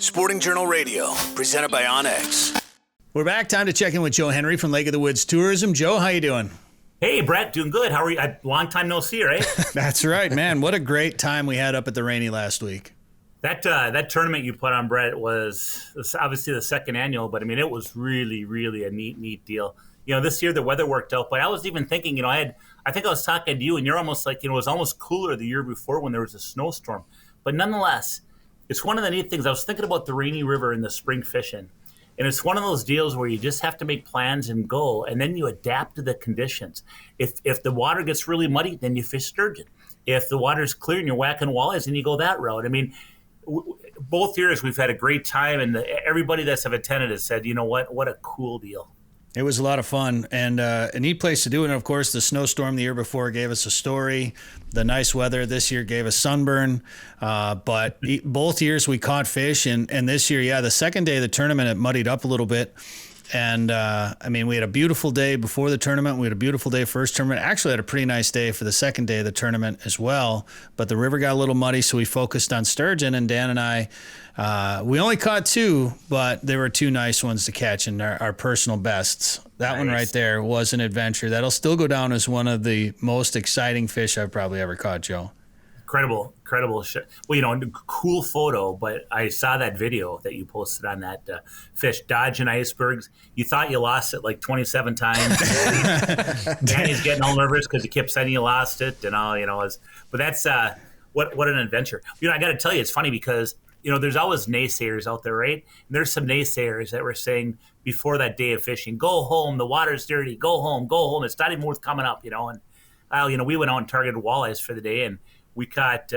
Sporting Journal Radio, presented by Onyx. We're back. Time to check in with Joe Henry from Lake of the Woods Tourism. Joe, how you doing? Hey, Brett, doing good. How are you? Long time no see, right? That's right, man. What a great time we had up at the Rainy last week. That tournament you put on, Brett, was obviously the second annual, but I mean, it was really, really a neat deal. You know, this year the weather worked out, but I was even thinking, I think I was talking to you, and you're almost like, it was almost cooler the year before when there was a snowstorm. But nonetheless, it's one of the neat things. I was thinking about the Rainy River in the spring fishing. And it's one of those deals where you just have to make plans and go, and then you adapt to the conditions. If the water gets really muddy, then you fish sturgeon. If the water's clear and you're whacking walleyes, then you go that route. I mean, both years we've had a great time, and everybody that's have attended has said, you know what a cool deal. It was a lot of fun and a neat place to do it. And, of course, the snowstorm the year before gave us a story. The nice weather this year gave us sunburn. But both years we caught fish. And this year, the second day of the tournament, it muddied up a little bit. And, we had a beautiful day before the tournament. We had a beautiful day first tournament. Actually had a pretty nice day for the second day of the tournament as well. But the river got a little muddy, so we focused on sturgeon. And Dan and I, we only caught two, but there were two nice ones to catch and our personal bests. That one right there was an adventure. That'll still go down as one of the most exciting fish I've probably ever caught, Joe. Incredible shit. Well, cool photo, but I saw that video that you posted on that fish dodging icebergs. You thought you lost it like 27 times. Danny's getting all nervous because he kept saying you lost it and all, but that's what an adventure. I got to tell you, it's funny because there's always naysayers out there, right? And there's some naysayers that were saying before that day of fishing, go home, the water's dirty, go home. It's not even worth coming up, and we went out and targeted walleyes for the day, and we caught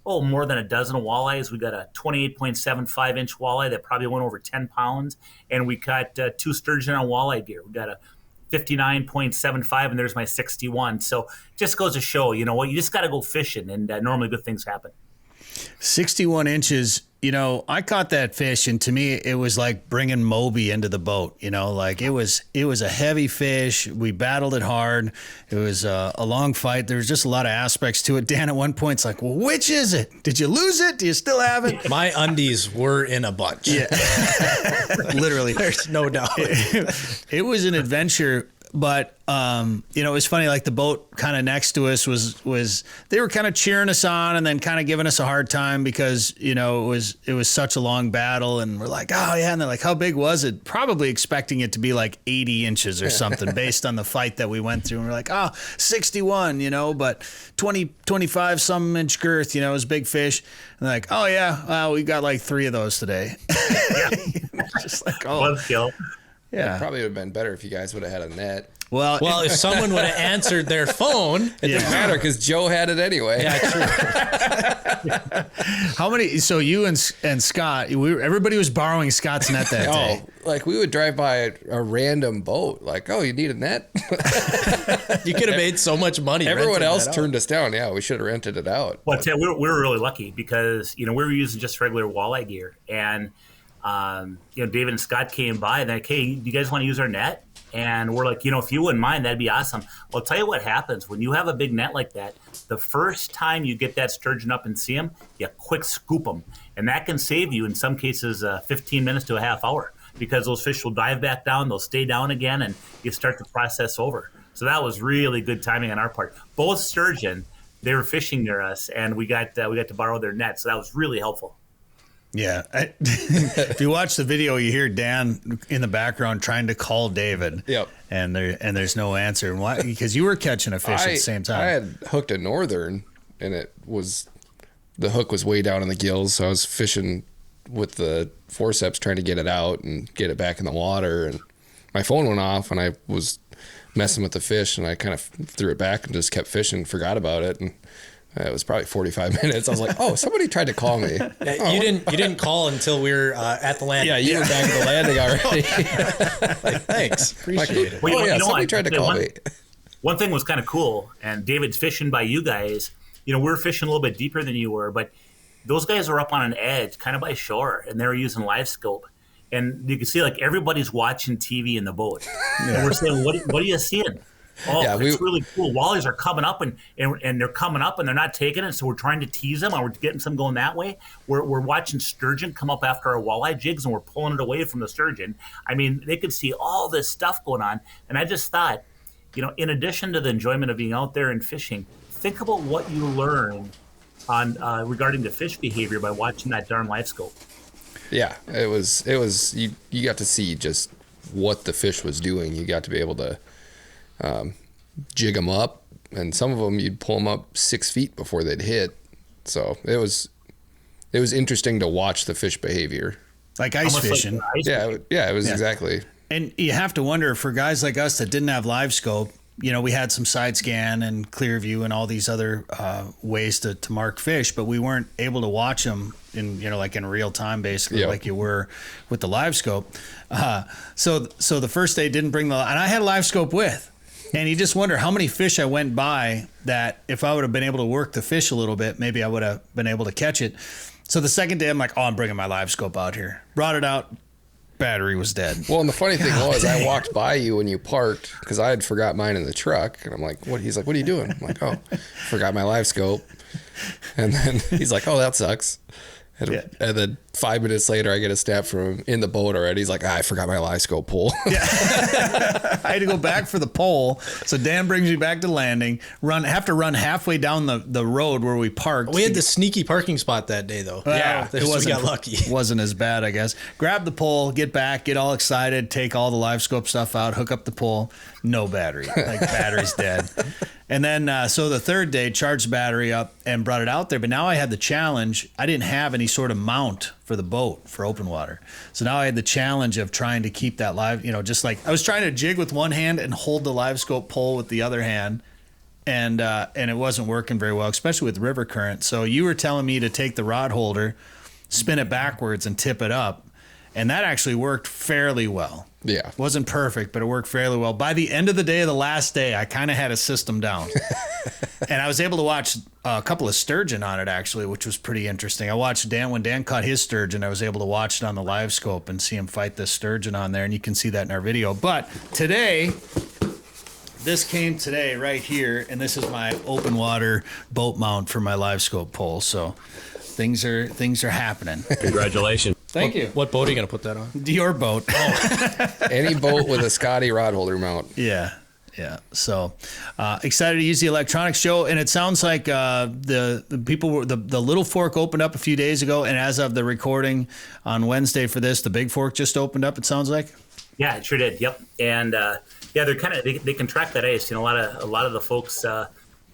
more than a dozen walleyes. We got a 28.75-inch walleye that probably went over 10 pounds, and we caught two sturgeon on walleye gear. We got a 59.75, and there's my 61. So just goes to show, you just got to go fishing, and normally good things happen. 61 inches, I caught that fish, and to me, it was like bringing Moby into the boat, like it was a heavy fish. We battled it hard. It was a long fight. There was just a lot of aspects to it. Dan at one point's like, well, which is it? Did you lose it? Do you still have it? My undies were in a bunch. Yeah, literally. There's no doubt. It was an adventure. But, it was funny, like the boat kind of next to us was they were kind of cheering us on and then kind of giving us a hard time because, it was such a long battle. And we're like, oh, yeah. And they're like, how big was it? Probably expecting it to be like 80 inches or something based on the fight that we went through. And we're like, 61, but 25 some inch girth, it was big fish. And they're like, oh, yeah, well, we got like 3 of those today. Just like, Let's go. Yeah, it probably would have been better if you guys would have had a net. Well, if someone would have answered their phone, it didn't matter because Joe had it anyway. Yeah, true. How many? So you and Scott, everybody was borrowing Scott's net that day. Like we would drive by a random boat. Like, you need a net? You could have made so much money. Everyone else turned us down. Yeah, we should have rented it out. Well, Ted, we were really lucky because we were using just regular walleye gear, and David and Scott came by and they're like, hey, do you guys want to use our net? And we're like, if you wouldn't mind, that'd be awesome. Well, I'll tell you what happens when you have a big net like that. The first time you get that sturgeon up and see them, you quick scoop them. And that can save you, in some cases, 15 minutes to a half hour because those fish will dive back down, they'll stay down again, and you start the process over. So that was really good timing on our part. Both sturgeon, they were fishing near us, and we got to borrow their net. So that was really helpful. Yeah. If you watch the video, you hear Dan in the background trying to call David. Yep. And there's no answer. And why? Because you were catching a fish at the same time. I had hooked a northern, and the hook was way down in the gills, so I was fishing with the forceps trying to get it out and get it back in the water. And my phone went off, and I was messing with the fish, and I kind of threw it back and just kept fishing, forgot about it, and it was probably 45 minutes. I was like, somebody tried to call me. You didn't call until we were at the landing. Yeah, you were back at the landing already. Thanks. Appreciate it. Well, somebody tried to call me. One thing was kind of cool, and David's fishing by you guys. We were fishing a little bit deeper than you were, but those guys were up on an edge, kind of by shore, and they were using live scope. And you can see, like, everybody's watching TV in the boat. Yeah. And we're saying, what are you seeing? Oh, Yeah, it's really cool. Wallies are coming up and they're coming up and they're not taking it. So we're trying to tease them, or we're getting some going that way. We're watching sturgeon come up after our walleye jigs, and we're pulling it away from the sturgeon. I mean, they could see all this stuff going on. And I just thought, in addition to the enjoyment of being out there and fishing, think about what you learn on regarding the fish behavior by watching that darn live scope. Yeah, it was you got to see just what the fish was doing. You got to be able to jig them up, and some of them you'd pull them up 6 feet before they'd hit. So it was interesting to watch the fish behavior, like ice fishing. Yeah, it was exactly. And you have to wonder, for guys like us that didn't have live scope, we had some side scan and clear view and all these other ways to mark fish, but we weren't able to watch them in like in real time, basically, like you were with the live scope. So the first day didn't bring and I had a live scope with, and you just wonder how many fish I went by that if I would have been able to work the fish a little bit, maybe I would have been able to catch it. So the second day I'm like, I'm bringing my live scope out here. Brought it out. Battery was dead. Well, and the funny thing was, I walked by you when you parked because I had forgot mine in the truck, and I'm like, "What?" He's like, "What are you doing?" I'm like, "Oh, forgot my live scope." And then he's like, "Oh, that sucks." And then 5 minutes later, I get a snap from him in the boat already. He's like, I forgot my live scope pole. Yeah. I had to go back for the pole. So Dan brings me back to landing. Have to run halfway down the road where we parked. We had the sneaky parking spot that day, though. Well, we got lucky. Wasn't as bad, I guess. Grab the pole, get back, get all excited, take all the live scope stuff out, hook up the pole. No battery. Like, battery's dead. And then, so the third day, charged the battery up and brought it out there. But now I had the challenge. I didn't have any sort of mount for the boat for open water. So now I had the challenge of trying to keep that live, just like I was trying to jig with one hand and hold the live scope pole with the other hand. And it wasn't working very well, especially with river current. So you were telling me to take the rod holder, spin it backwards and tip it up. And that actually worked fairly well. Yeah. Wasn't perfect, but it worked fairly well. By the end of the day, the last day, I kind of had a system down. And I was able to watch a couple of sturgeon on it, actually, which was pretty interesting. I watched when Dan caught his sturgeon, I was able to watch it on the live scope and see him fight this sturgeon on there. And you can see that in our video. But today, this came today right here. And this is my open water boat mount for my live scope pole. So things are happening. Congratulations. Thank you. What boat are you going to put that on? Your boat. Any boat with a Scotty rod holder mount. Yeah. So excited to use the electronics show, and it sounds like the people were the Little Fork opened up a few days ago, and as of the recording on Wednesday for this, the Big Fork just opened up. It sounds like. Yeah, it sure did. Yep, and they're kind of they can track that ice. A lot of the folks.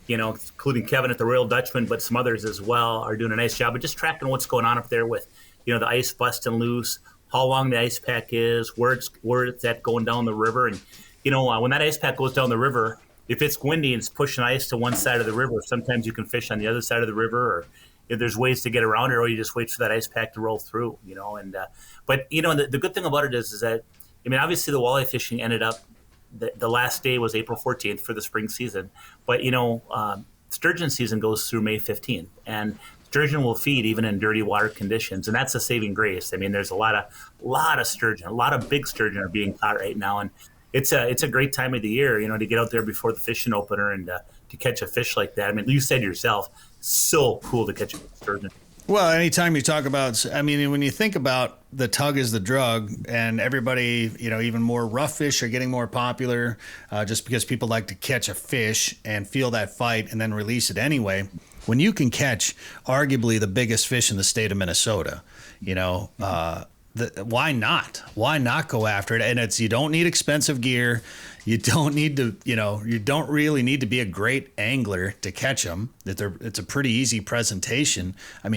Including Kevin at the Royal Dutchman, but some others as well, are doing a nice job of just tracking what's going on up there with, the ice busting loose, how long the ice pack is, where it's at going down the river. And, when that ice pack goes down the river, if it's windy and it's pushing ice to one side of the river, sometimes you can fish on the other side of the river, or if there's ways to get around it, or you just wait for that ice pack to roll through, But, the good thing about it is that, obviously the walleye fishing ended up, the last day was April 14th for the spring season. But, sturgeon season goes through May 15th. And sturgeon will feed even in dirty water conditions. And that's a saving grace. There's a lot of sturgeon. A lot of big sturgeon are being caught right now. And it's a great time of the year, to get out there before the fishing opener and to catch a fish like that. You said yourself, so cool to catch a sturgeon. Well, anytime you talk about, when you think about the tug is the drug, and everybody, even more rough fish are getting more popular just because people like to catch a fish and feel that fight and then release it anyway. When you can catch arguably the biggest fish in the state of Minnesota, why not? Why not go after it? And you don't need expensive gear. You don't need to, you don't really need to be a great angler to catch them. It's a pretty easy presentation.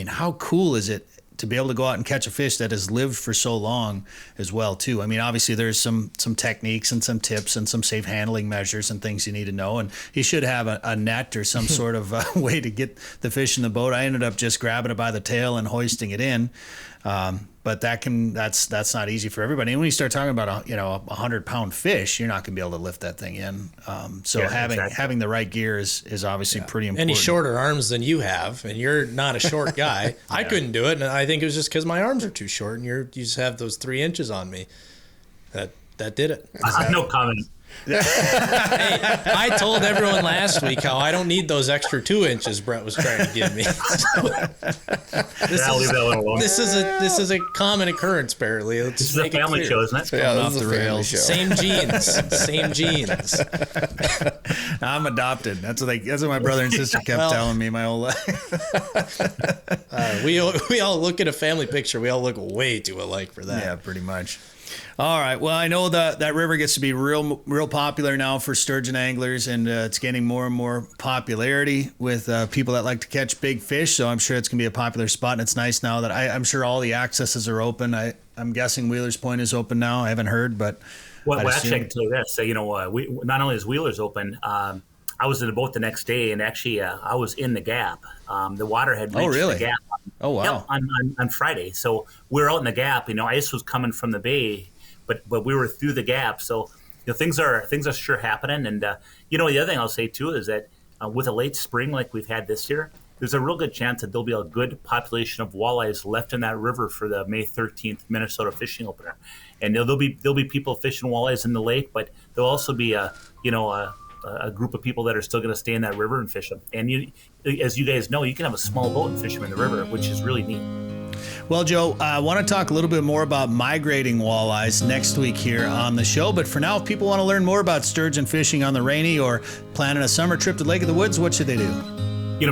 How cool is it to be able to go out and catch a fish that has lived for so long as well, too? Obviously there's some techniques and some tips and some safe handling measures and things you need to know. And you should have a net or some sort of way to get the fish in the boat. I ended up just grabbing it by the tail and hoisting it in. But that's not easy for everybody. And when you start talking about a 100-pound fish, you're not going to be able to lift that thing in. Having the right gear is obviously pretty important. Any shorter arms than you have, and you're not a short guy. I couldn't do it, and I think it was just because my arms are too short, and you just have those 3 inches on me. That did it. No comment. Hey, I told everyone last week how I don't need those extra 2 inches Brett was trying to give me. I'll leave that one alone. This is a common occurrence, apparently. This is a family show, isn't it? Yeah, off this is the a family rails. show. Same genes. I'm adopted. That's what my brother and sister kept telling me my whole life. We all look at a family picture. We all look way too alike for that. Yeah, pretty much. All right. Well, I know that river gets to be real popular now for sturgeon anglers, and it's gaining more and more popularity with people that like to catch big fish. So I'm sure it's going to be a popular spot, and it's nice now that I'm sure all the accesses are open. I'm guessing Wheeler's Point is open now. I haven't heard, but Well, actually, I can tell you this. So, we not only is Wheeler's open, I was in the boat the next day, and actually, I was in the gap. The water had reached the gap. Oh, wow. On Friday. So we were out in the gap. Ice was coming from the bay, but we were through the gap. So things are sure happening. And the other thing I'll say too is that with a late spring like we've had this year, there's a real good chance that there'll be a good population of walleyes left in that river for the May 13th Minnesota fishing opener. And there'll be people fishing walleyes in the lake, but there'll also be a group of people that are still going to stay in that river and fish them. And as you guys know, you can have a small boat and fish them in the river, which is really neat. Well, Joe, I want to talk a little bit more about migrating walleyes next week here on the show. But for now, if people want to learn more about sturgeon fishing on the Rainy or planning a summer trip to Lake of the Woods, what should they do?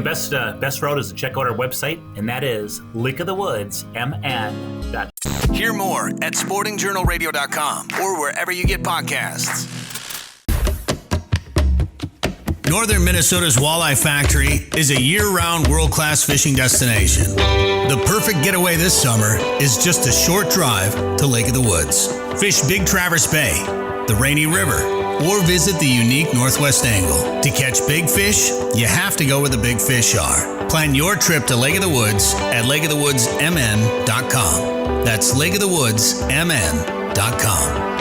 Best route is to check out our website, and that is lakeofthewoodsmn.com. Hear more at sportingjournalradio.com or wherever you get podcasts. Northern Minnesota's Walleye Factory is a year-round world-class fishing destination. The perfect getaway this summer is just a short drive to Lake of the Woods. Fish Big Traverse Bay, the Rainy River, or visit the unique Northwest Angle. To catch big fish, you have to go where the big fish are. Plan your trip to Lake of the Woods at lakeofthewoodsmn.com. That's lakeofthewoodsmn.com.